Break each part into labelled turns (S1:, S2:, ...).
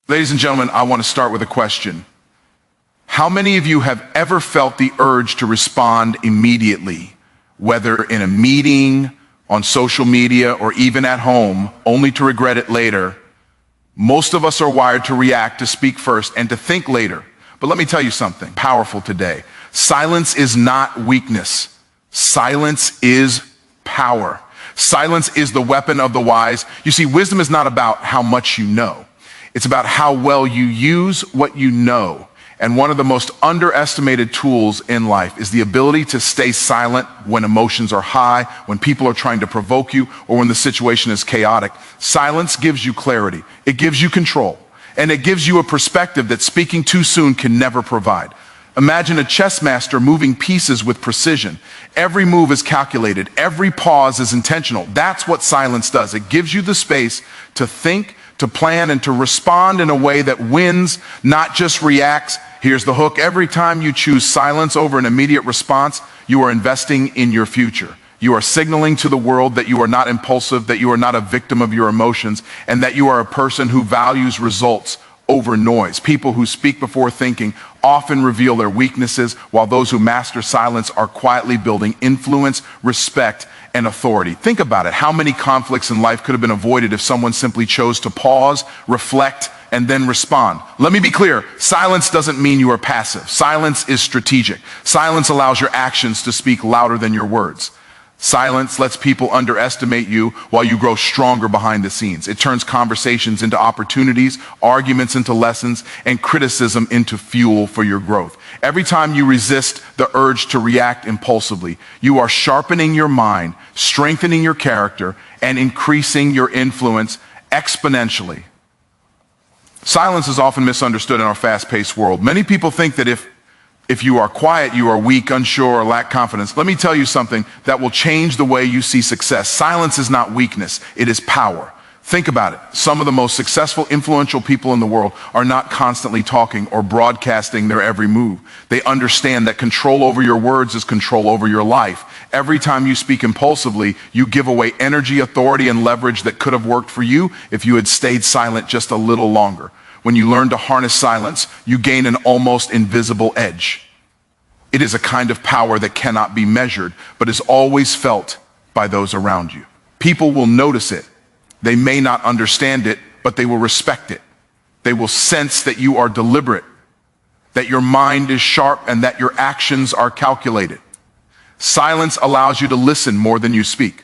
S1: Ladies and gentlemen, I want to start with a question. How many of you have ever felt the urge to respond immediately, whether in a meeting, on social media, or even at home, only to regret it later? Most of us are wired to react, to speak first, and to think later. But let me tell you something powerful today. Silence is not weakness. Silence is power. Silence is the weapon of the wise. You see, wisdom is not about how much you know. It's about how well you use what you know. And one of the most underestimated tools in life is the ability to stay silent when emotions are high, when people are trying to provoke you, or when the situation is chaotic. Silence gives you clarity. It gives you control. And it gives you a perspective that speaking too soon can never provide. Imagine a chess master moving pieces with precision. Every move is calculated. Every pause is intentional. That's what silence does. It gives you the space to think, to plan, and to respond in a way that wins, not just reacts. Here's the hook. Every time you choose silence over an immediate response, you are investing in your future. You are signaling to the world that you are not impulsive, that you are not a victim of your emotions, and that you are a person who values results over noise. People who speak before thinking often reveal their weaknesses, while those who master silence are quietly building influence, respect, and authority. Think about it. How many conflicts in life could have been avoided if someone simply chose to pause, reflect, and then respond? Let me be clear. Silence doesn't mean you are passive. Silence is strategic. Silence allows your actions to speak louder than your words. Silence lets people underestimate you while you grow stronger behind the scenes. It turns conversations into opportunities, arguments into lessons, and criticism into fuel for your growth. Every time you resist the urge to react impulsively, you are sharpening your mind, strengthening your character, and increasing your influence exponentially. Silence is often misunderstood in our fast-paced world. Many people think that if you are quiet, you are weak, unsure, or lack confidence. Let me tell you something that will change the way you see success. Silence is not weakness, it is power. Think about it. Some of the most successful, influential people in the world are not constantly talking or broadcasting their every move. They understand that control over your words is control over your life. Every time you speak impulsively, you give away energy, authority, and leverage that could have worked for you if you had stayed silent just a little longer. When you learn to harness silence, you gain an almost invisible edge. It is a kind of power that cannot be measured, but is always felt by those around you. People will notice it. They may not understand it, but they will respect it. They will sense that you are deliberate, that your mind is sharp, and that your actions are calculated. Silence allows you to listen more than you speak.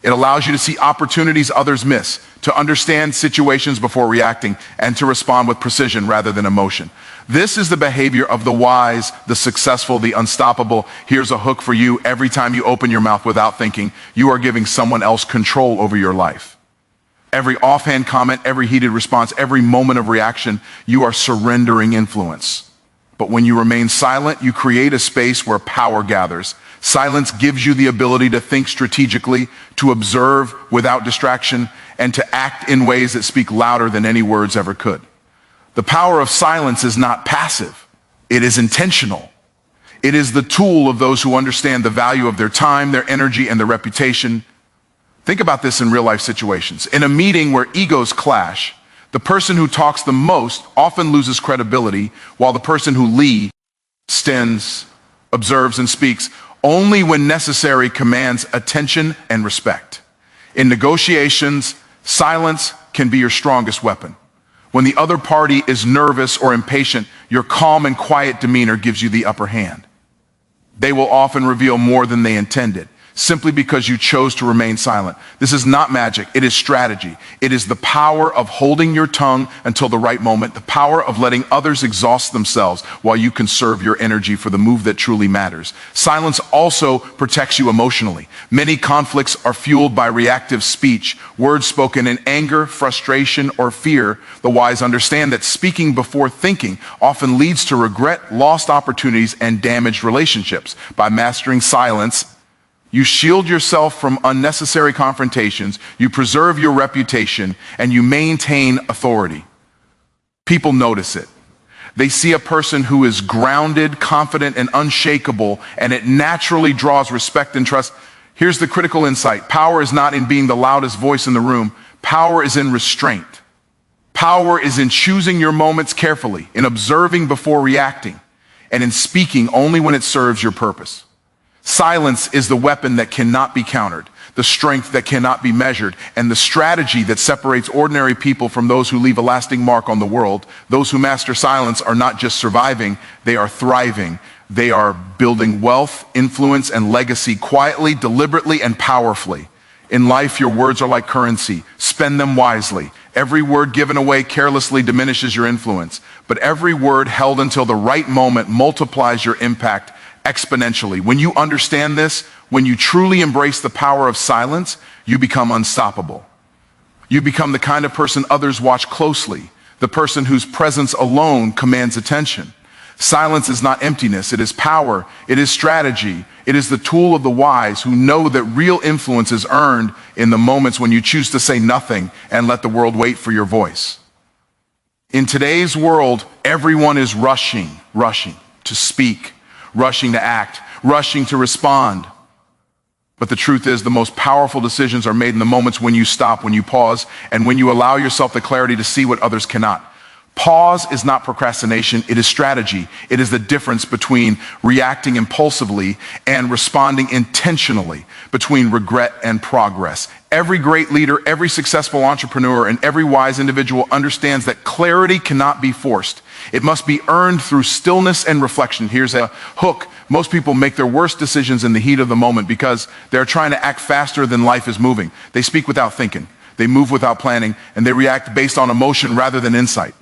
S1: It allows you to see opportunities others miss, to understand situations before reacting, and to respond with precision rather than emotion. This is the behavior of the wise, the successful, the unstoppable. Here's a hook for you. Every time you open your mouth without thinking, you are giving someone else control over your life. Every offhand comment, every heated response, every moment of reaction, you are surrendering influence. But when you remain silent, you create a space where power gathers. Silence gives you the ability to think strategically, to observe without distraction, and to act in ways that speak louder than any words ever could. The power of silence is not passive. It is intentional. It is the tool of those who understand the value of their time, their energy, and their reputation. Think about this in real-life situations. In a meeting where egos clash, the person who talks the most often loses credibility, while the person who leads, stands, observes, and speaks only when necessary commands attention and respect. In negotiations, silence can be your strongest weapon. When the other party is nervous or impatient, your calm and quiet demeanor gives you the upper hand. They will often reveal more than they intended, simply because you chose to remain silent. This is not magic, it is strategy. It is the power of holding your tongue until the right moment, the power of letting others exhaust themselves while you conserve your energy for the move that truly matters. Silence also protects you emotionally. Many conflicts are fueled by reactive speech, words spoken in anger, frustration, or fear. The wise understand that speaking before thinking often leads to regret, lost opportunities, and damaged relationships. By mastering silence, you shield yourself from unnecessary confrontations, you preserve your reputation, and you maintain authority. People notice it. They see a person who is grounded, confident, and unshakable, and it naturally draws respect and trust. Here's the critical insight. Power is not in being the loudest voice in the room. Power is in restraint. Power is in choosing your moments carefully, in observing before reacting, and in speaking only when it serves your purpose. Silence is the weapon that cannot be countered, the strength that cannot be measured, and the strategy that separates ordinary people from those who leave a lasting mark on the world. Those who master silence are not just surviving, they are thriving. They are building wealth, influence, and legacy quietly, deliberately, and powerfully. In life, your words are like currency. Spend them wisely. Every word given away carelessly diminishes your influence, but every word held until the right moment multiplies your impact exponentially. When you understand this, when you truly embrace the power of silence, you become unstoppable. You become the kind of person others watch closely, the person whose presence alone commands attention. Silence is not emptiness, it is power, it is strategy, it is the tool of the wise who know that real influence is earned in the moments when you choose to say nothing and let the world wait for your voice. In today's world, everyone is rushing to speak, rushing to act, rushing to respond. But the truth is, the most powerful decisions are made in the moments when you stop, when you pause, and when you allow yourself the clarity to see what others cannot. Pause is not procrastination, it is strategy. It is the difference between reacting impulsively and responding intentionally, between regret and progress. Every great leader, every successful entrepreneur, and every wise individual understands that clarity cannot be forced. It must be earned through stillness and reflection. Here's a hook. Most people make their worst decisions in the heat of the moment because they're trying to act faster than life is moving. They speak without thinking, they move without planning, and they react based on emotion rather than insight.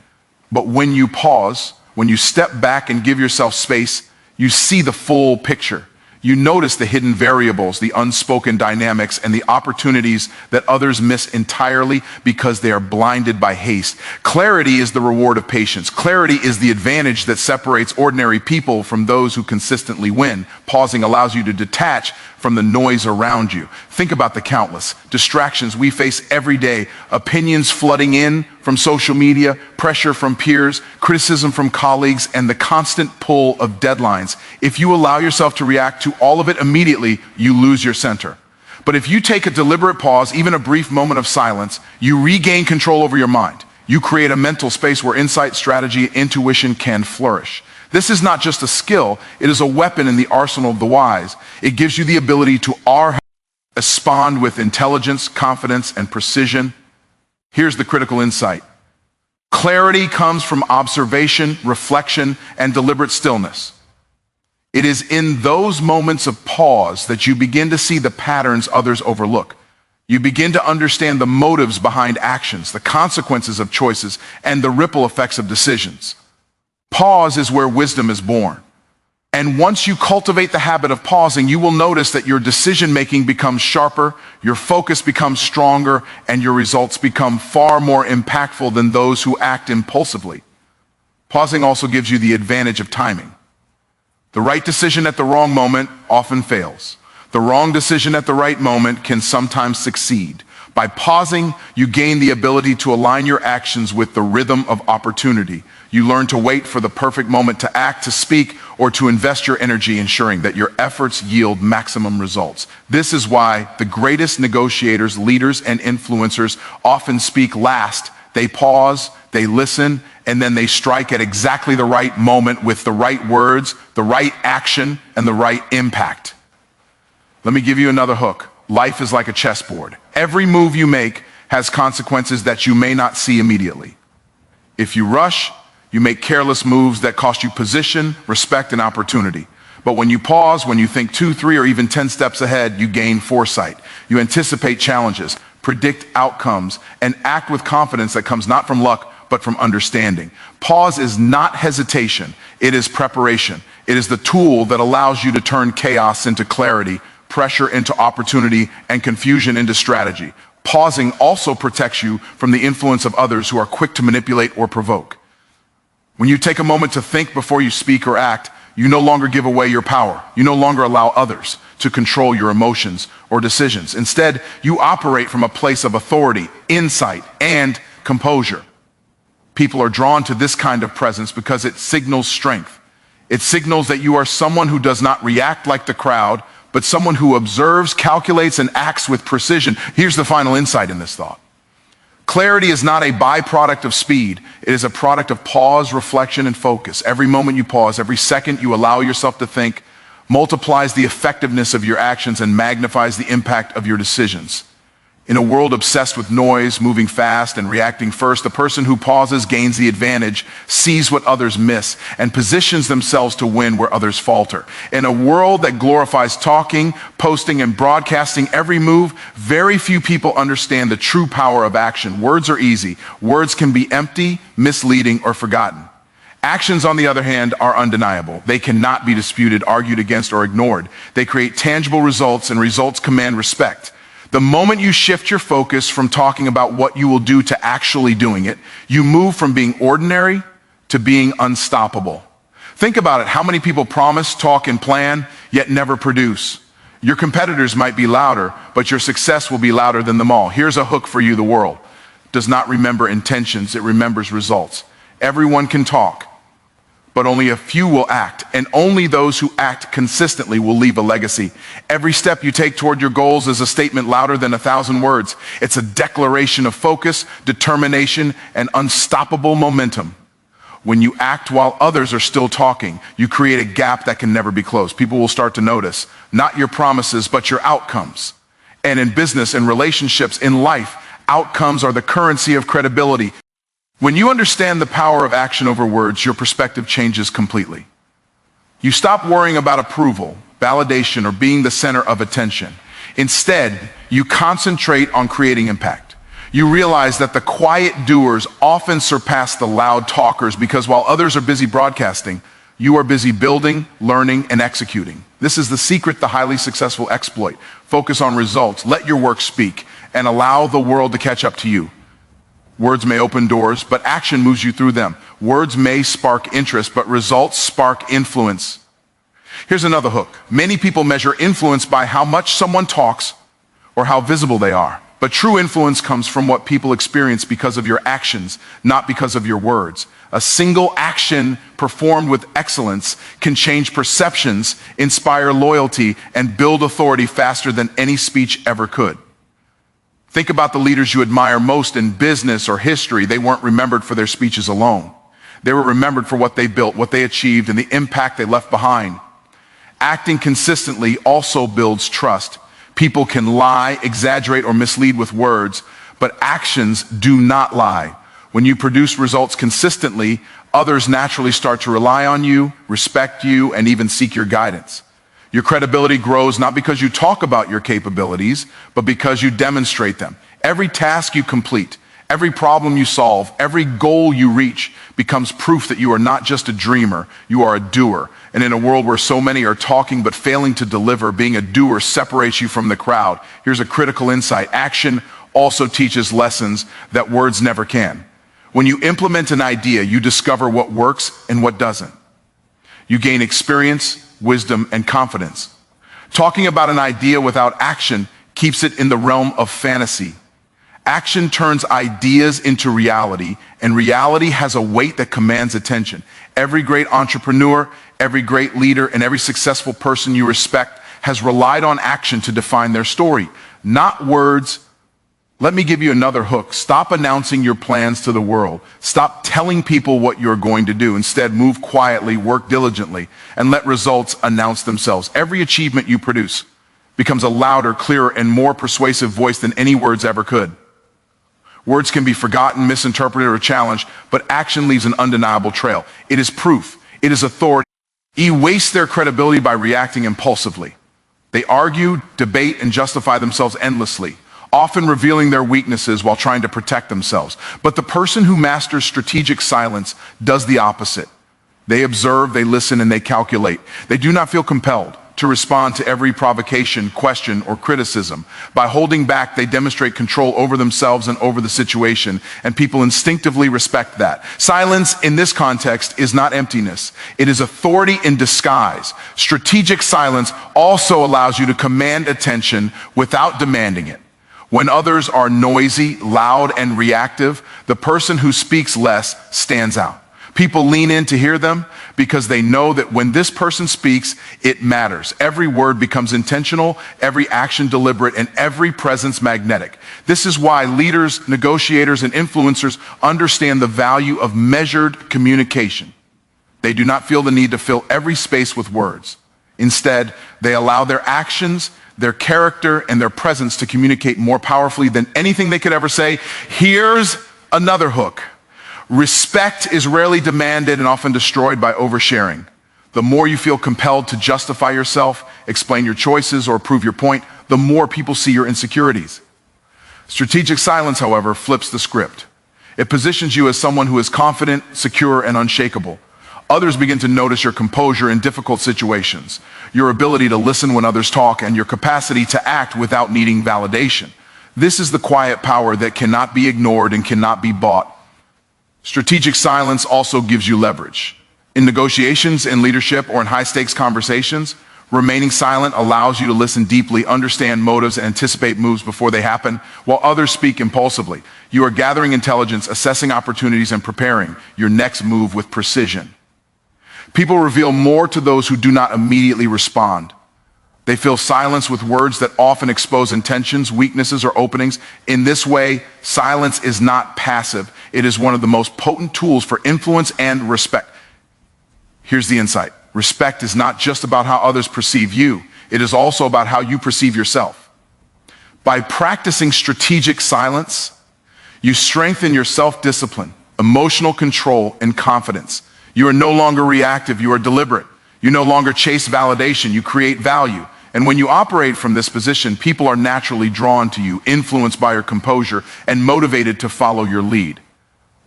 S1: But when you pause, when you step back and give yourself space, you see the full picture. You notice the hidden variables, the unspoken dynamics, and the opportunities that others miss entirely because they are blinded by haste. Clarity is the reward of patience. Clarity is the advantage that separates ordinary people from those who consistently win. Pausing allows you to detach from the noise around you. Think about the countless distractions we face every day, opinions flooding in from social media, pressure from peers, criticism from colleagues, and the constant pull of deadlines. If you allow yourself to react to all of it immediately, you lose your center. But if you take a deliberate pause, even a brief moment of silence, you regain control over your mind. You create a mental space where insight, strategy, intuition can flourish. This is not just a skill, it is a weapon in the arsenal of the wise. It gives you the ability to respond with intelligence, confidence, and precision. Here's the critical insight. Clarity comes from observation, reflection, and deliberate stillness. It is in those moments of pause that you begin to see the patterns others overlook. You begin to understand the motives behind actions, the consequences of choices, and the ripple effects of decisions. Pause is where wisdom is born. And once you cultivate the habit of pausing, you will notice that your decision-making becomes sharper, your focus becomes stronger, and your results become far more impactful than those who act impulsively. Pausing also gives you the advantage of timing. The right decision at the wrong moment often fails. The wrong decision at the right moment can sometimes succeed. By pausing, you gain the ability to align your actions with the rhythm of opportunity. You learn to wait for the perfect moment to act, to speak, or to invest your energy ensuring that your efforts yield maximum results. This is why the greatest negotiators, leaders, and influencers often speak last. They pause, they listen, and then they strike at exactly the right moment with the right words, the right action, and the right impact. Let me give you another hook. Life is like a chessboard. Every move you make has consequences that you may not see immediately. If you rush, you make careless moves that cost you position, respect, and opportunity. But when you pause, when you think 2, 3, or even 10 steps ahead, you gain foresight. You anticipate challenges, predict outcomes, and act with confidence that comes not from luck, but from understanding. Pause is not hesitation, it is preparation. It is the tool that allows you to turn chaos into clarity, pressure into opportunity, and confusion into strategy. Pausing also protects you from the influence of others who are quick to manipulate or provoke. When you take a moment to think before you speak or act, you no longer give away your power. You no longer allow others to control your emotions or decisions. Instead, you operate from a place of authority, insight, and composure. People are drawn to this kind of presence because it signals strength. It signals that you are someone who does not react like the crowd, but someone who observes, calculates, and acts with precision. Here's the final insight in this thought. Clarity is not a byproduct of speed. It is a product of pause, reflection, and focus. Every moment you pause, every second you allow yourself to think, multiplies the effectiveness of your actions and magnifies the impact of your decisions. In a world obsessed with noise, moving fast, and reacting first, the person who pauses gains the advantage, sees what others miss, and positions themselves to win where others falter. In a world that glorifies talking, posting, and broadcasting every move, very few people understand the true power of action. Words are easy. Words can be empty, misleading, or forgotten. Actions, on the other hand, are undeniable. They cannot be disputed, argued against, or ignored. They create tangible results, and results command respect. The moment you shift your focus from talking about what you will do to actually doing it, you move from being ordinary to being unstoppable. Think about it. How many people promise, talk, and plan, yet never produce? Your competitors might be louder, but your success will be louder than them all. Here's a hook for you. The world does not remember intentions, it remembers results. Everyone can talk, but only a few will act, and only those who act consistently will leave a legacy. Every step you take toward your goals is a statement louder than 1,000 words. It's a declaration of focus, determination, and unstoppable momentum. When you act while others are still talking, you create a gap that can never be closed. People will start to notice, not your promises, but your outcomes. And in business, in relationships, in life, outcomes are the currency of credibility. When you understand the power of action over words, your perspective changes completely. You stop worrying about approval, validation, or being the center of attention. Instead, you concentrate on creating impact. You realize that the quiet doers often surpass the loud talkers because while others are busy broadcasting, you are busy building, learning, and executing. This is the secret to highly successful exploit. Focus on results, let your work speak, and allow the world to catch up to you. Words may open doors, but action moves you through them. Words may spark interest, but results spark influence. Here's another hook. Many people measure influence by how much someone talks or how visible they are. But true influence comes from what people experience because of your actions, not because of your words. A single action performed with excellence can change perceptions, inspire loyalty, and build authority faster than any speech ever could. Think about the leaders you admire most in business or history. They weren't remembered for their speeches alone. They were remembered for what they built, what they achieved, and the impact they left behind. Acting consistently also builds trust. People can lie, exaggerate, or mislead with words, but actions do not lie. When you produce results consistently, others naturally start to rely on you, respect you, and even seek your guidance. Your credibility grows not because you talk about your capabilities, but because you demonstrate them. Every task you complete, every problem you solve, every goal you reach becomes proof that you are not just a dreamer, you are a doer. And in a world where so many are talking but failing to deliver, being a doer separates you from the crowd. Here's a critical insight. Action also teaches lessons that words never can. When you implement an idea, you discover what works and what doesn't. You gain experience, wisdom, and confidence. Talking about an idea without action keeps it in the realm of fantasy. Action turns ideas into reality, and reality has a weight that commands attention. Every great entrepreneur, every great leader, and every successful person you respect has relied on action to define their story, not words. Let me give you another hook. Stop announcing your plans to the world. Stop telling people what you're going to do. Instead, move quietly, work diligently, and let results announce themselves. Every achievement you produce becomes a louder, clearer, and more persuasive voice than any words ever could. Words can be forgotten, misinterpreted, or challenged, but action leaves an undeniable trail. It is proof. It is authority. Waste their credibility by reacting impulsively. They argue, debate, and justify themselves endlessly, often revealing their weaknesses while trying to protect themselves. But the person who masters strategic silence does the opposite. They observe, they listen, and they calculate. They do not feel compelled to respond to every provocation, question, or criticism. By holding back, they demonstrate control over themselves and over the situation, and people instinctively respect that. Silence in this context is not emptiness. It is authority in disguise. Strategic silence also allows you to command attention without demanding it. When others are noisy, loud, and reactive, the person who speaks less stands out. People lean in to hear them because they know that when this person speaks, it matters. Every word becomes intentional, every action deliberate, and every presence magnetic. This is why leaders, negotiators, and influencers understand the value of measured communication. They do not feel the need to fill every space with words. Instead, they allow their actions, their character, and their presence to communicate more powerfully than anything they could ever say. Here's another hook. Respect is rarely demanded and often destroyed by oversharing. The more you feel compelled to justify yourself, explain your choices, or prove your point, the more people see your insecurities. Strategic silence, however, flips the script. It positions you as someone who is confident, secure, and unshakable. Others begin to notice your composure in difficult situations, your ability to listen when others talk, and your capacity to act without needing validation. This is the quiet power that cannot be ignored and cannot be bought. Strategic silence also gives you leverage. In negotiations, in leadership, or in high-stakes conversations, remaining silent allows you to listen deeply, understand motives, and anticipate moves before they happen, while others speak impulsively. You are gathering intelligence, assessing opportunities, and preparing your next move with precision. People reveal more to those who do not immediately respond. They fill silence with words that often expose intentions, weaknesses, or openings. In this way, silence is not passive. It is one of the most potent tools for influence and respect. Here's the insight. Respect is not just about how others perceive you. It is also about how you perceive yourself. By practicing strategic silence, you strengthen your self-discipline, emotional control, and confidence. You are no longer reactive, you are deliberate. You no longer chase validation, you create value. And when you operate from this position, people are naturally drawn to you, influenced by your composure, and motivated to follow your lead.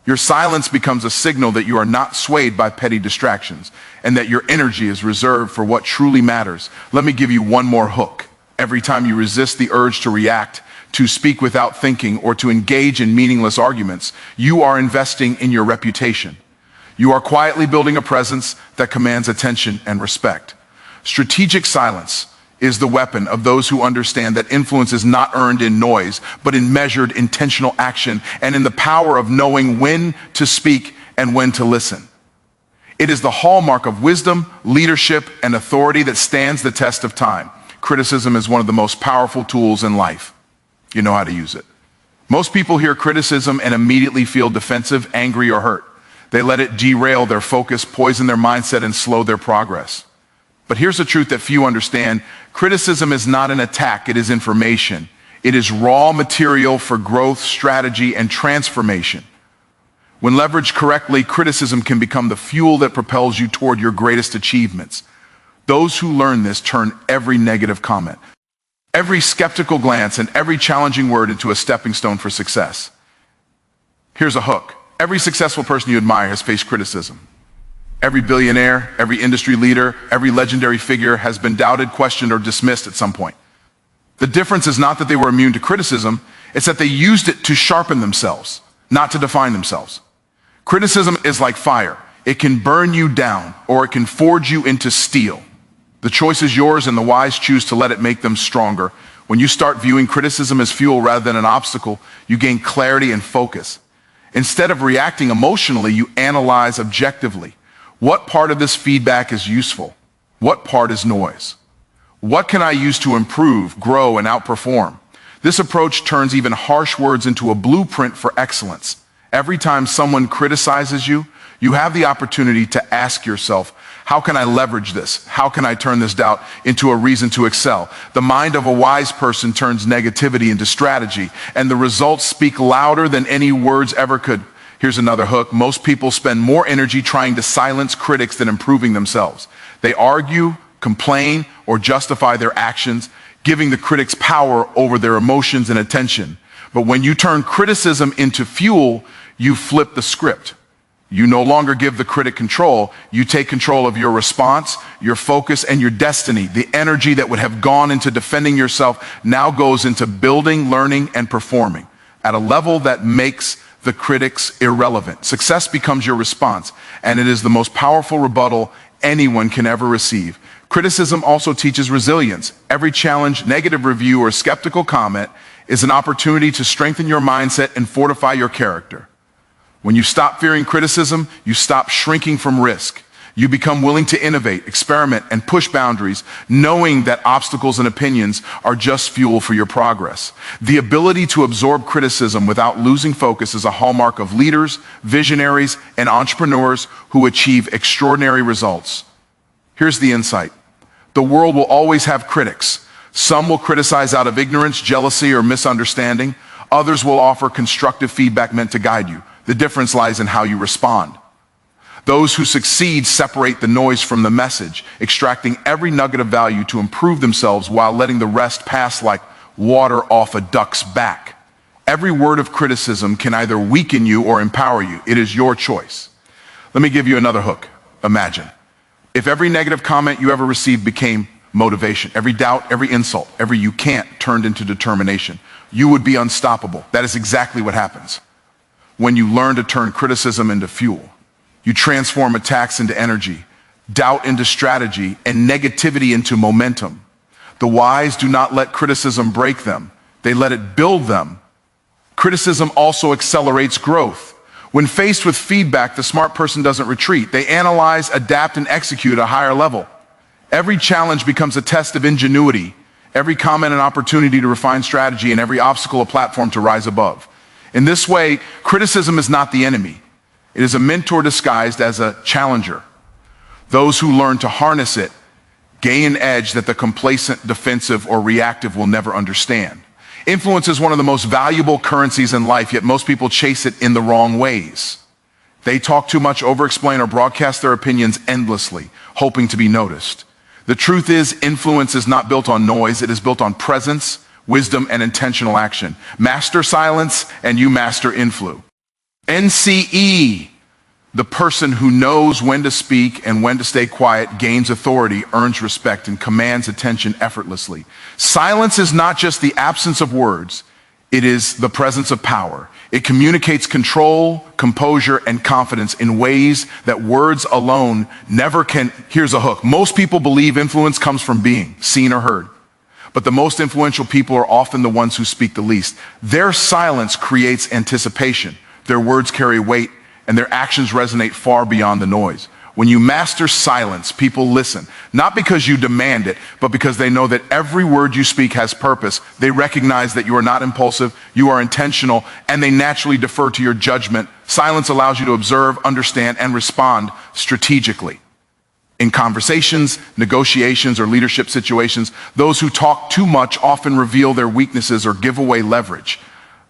S1: Your silence becomes a signal that you are not swayed by petty distractions, and that your energy is reserved for what truly matters. Let me give you one more hook. Every time you resist the urge to react, to speak without thinking, or to engage in meaningless arguments, you are investing in your reputation. You are quietly building a presence that commands attention and respect. Strategic silence is the weapon of those who understand that influence is not earned in noise, but in measured, intentional action, and in the power of knowing when to speak and when to listen. It is the hallmark of wisdom, leadership, and authority that stands the test of time. Criticism is one of the most powerful tools in life. You know how to use it. Most people hear criticism and immediately feel defensive, angry, or hurt. They let it derail their focus, poison their mindset, and slow their progress. But here's the truth that few understand. Criticism is not an attack, it is information. It is raw material for growth, strategy, and transformation. When leveraged correctly, criticism can become the fuel that propels you toward your greatest achievements. Those who learn this turn every negative comment, every skeptical glance, and every challenging word into a stepping stone for success. Here's a hook. Every successful person you admire has faced criticism. Every billionaire, every industry leader, every legendary figure has been doubted, questioned, or dismissed at some point. The difference is not that they were immune to criticism, it's that they used it to sharpen themselves, not to define themselves. Criticism is like fire. It can burn you down, or it can forge you into steel. The choice is yours, and the wise choose to let it make them stronger. When you start viewing criticism as fuel rather than an obstacle, you gain clarity and focus. Instead of reacting emotionally, you analyze objectively. What part of this feedback is useful? What part is noise? What can I use to improve, grow, and outperform? This approach turns even harsh words into a blueprint for excellence. Every time someone criticizes you, you have the opportunity to ask yourself, how can I leverage this? How can I turn this doubt into a reason to excel? The mind of a wise person turns negativity into strategy, and the results speak louder than any words ever could. Here's another hook. Most people spend more energy trying to silence critics than improving themselves. They argue, complain, or justify their actions, giving the critics power over their emotions and attention. But when you turn criticism into fuel, you flip the script. You no longer give the critic control. You take control of your response, your focus, and your destiny. The energy that would have gone into defending yourself now goes into building, learning, and performing at a level that makes the critics irrelevant. Success becomes your response, and it is the most powerful rebuttal anyone can ever receive. Criticism also teaches resilience. Every challenge, negative review, or skeptical comment is an opportunity to strengthen your mindset and fortify your character. When you stop fearing criticism, you stop shrinking from risk. You become willing to innovate, experiment, and push boundaries, knowing that obstacles and opinions are just fuel for your progress. The ability to absorb criticism without losing focus is a hallmark of leaders, visionaries, and entrepreneurs who achieve extraordinary results. Here's the insight. The world will always have critics. Some will criticize out of ignorance, jealousy, or misunderstanding. Others will offer constructive feedback meant to guide you. The difference lies in how you respond. Those who succeed separate the noise from the message, extracting every nugget of value to improve themselves while letting the rest pass like water off a duck's back. Every word of criticism can either weaken you or empower you. It is your choice. Let me give you another hook. Imagine if every negative comment you ever received became motivation, every doubt, every insult, every you can't turned into determination. You would be unstoppable. That is exactly what happens when you learn to turn criticism into fuel. You transform attacks into energy, doubt into strategy, and negativity into momentum. The wise do not let criticism break them. They let it build them. Criticism also accelerates growth. When faced with feedback, the smart person doesn't retreat. They analyze, adapt, and execute at a higher level. Every challenge becomes a test of ingenuity. Every comment an opportunity to refine strategy, and every obstacle a platform to rise above. In this way, criticism is not the enemy. It is a mentor disguised as a challenger. Those who learn to harness it gain an edge that the complacent, defensive, or reactive will never understand. Influence is one of the most valuable currencies in life, yet most people chase it in the wrong ways. They talk too much, over-explain, or broadcast their opinions endlessly, hoping to be noticed. The truth is, influence is not built on noise. It is built on presence, wisdom, and intentional action. Master silence, and you master influ. NCE, the person who knows when to speak and when to stay quiet, gains authority, earns respect, and commands attention effortlessly. Silence is not just the absence of words, it is the presence of power. It communicates control, composure, and confidence in ways that words alone never can. Here's a hook. Most people believe influence comes from being seen or heard, but the most influential people are often the ones who speak the least. Their silence creates anticipation. Their words carry weight, and their actions resonate far beyond the noise. When you master silence, people listen, not because you demand it, but because they know that every word you speak has purpose. They recognize that you are not impulsive, you are intentional, and they naturally defer to your judgment. Silence allows you to observe, understand, and respond strategically. In conversations, negotiations, or leadership situations, those who talk too much often reveal their weaknesses or give away leverage.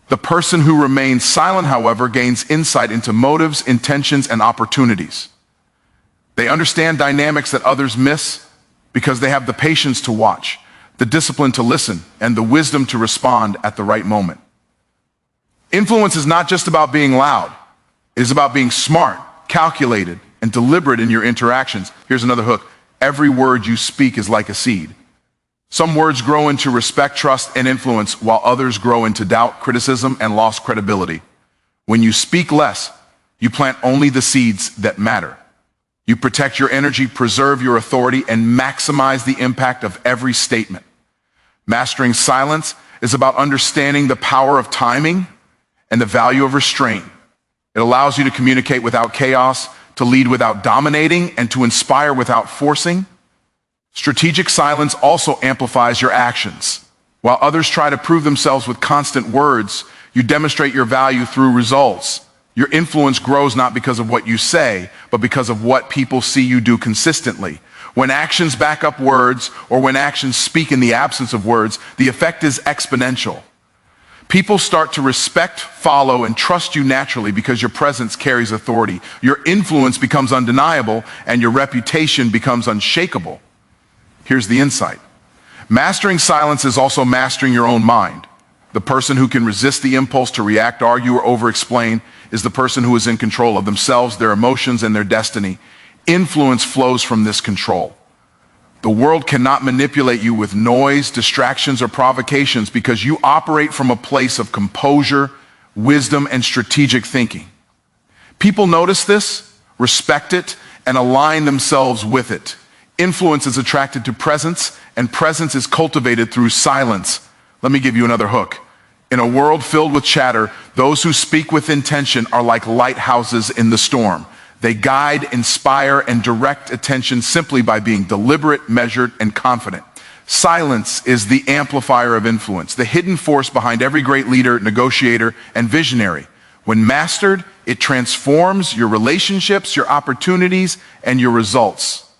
S1: The person who remains silent, however, gains insight into motives, intentions, and opportunities. They understand dynamics that others miss because they have the patience to watch, the discipline to listen, and the wisdom to respond at the right moment. Influence is not just about being loud. It is about being smart, calculated, and deliberate in your interactions. Here's another hook. Every word you speak is like a seed. Some words grow into respect, trust, and influence, while others grow into doubt, criticism, and lost credibility. When you speak less, you plant only the seeds that matter. You protect your energy, preserve your authority, and maximize the impact of every statement. Mastering silence is about understanding the power of timing and the value of restraint. It allows you to communicate without chaos, to lead without dominating, and to inspire without forcing. Strategic silence also amplifies your actions. While others try to prove themselves with constant words, you demonstrate your value through results. Your influence grows not because of what you say, but because of what people see you do consistently. When actions back up words, or when actions speak in the absence of words, the effect is exponential. People start to respect, follow, and trust you naturally because your presence carries authority. Your influence becomes undeniable, and your reputation becomes unshakable. Here's the insight. Mastering silence is also mastering your own mind. The person who can resist the impulse to react, argue, or over-explain is the person who is in control of themselves, their emotions, and their destiny. Influence flows from this control. The world cannot manipulate you with noise, distractions, or provocations because you operate from a place of composure, wisdom, and strategic thinking. People notice this, respect it, and align themselves with it. Influence is attracted to presence, and presence is cultivated through silence. Let me give you another hook. In a world filled with chatter, those who speak with intention are like lighthouses in the storm. They guide, inspire, and direct attention simply by being deliberate, measured, and confident. Silence is the amplifier of influence, the hidden force behind every great leader, negotiator, and visionary. When mastered, it transforms your relationships, your opportunities, and your results.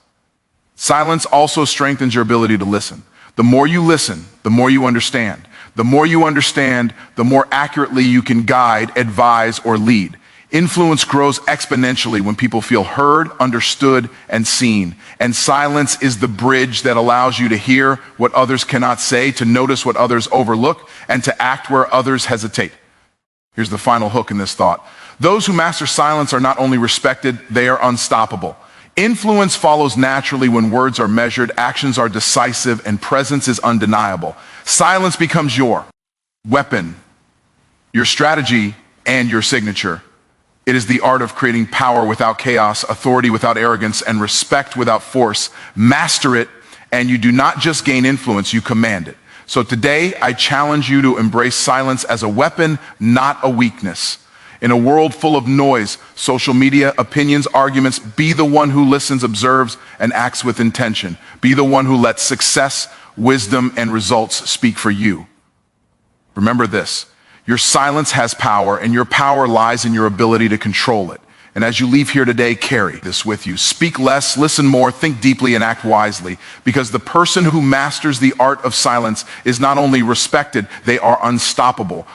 S1: Silence also strengthens your ability to listen. The more you listen, the more you understand. The more you understand, the more accurately you can guide, advise, or lead. Influence grows exponentially when people feel heard, understood, and seen. And silence is the bridge that allows you to hear what others cannot say, to notice what others overlook, and to act where others hesitate. Here's the final hook in this thought. Those who master silence are not only respected, they are unstoppable. Influence follows naturally when words are measured, actions are decisive, and presence is undeniable. Silence becomes your weapon, your strategy, and your signature. It is the art of creating power without chaos, authority without arrogance, and respect without force. Master it, and you do not just gain influence, you command it. So today, I challenge you to embrace silence as a weapon, not a weakness. In a world full of noise, social media, opinions, arguments, be the one who listens, observes, and acts with intention. Be the one who lets success, wisdom, and results speak for you. Remember this, your silence has power, and your power lies in your ability to control it. And as you leave here today, carry this with you. Speak less, listen more, think deeply, and act wisely. Because the person who masters the art of silence is not only respected, they are unstoppable.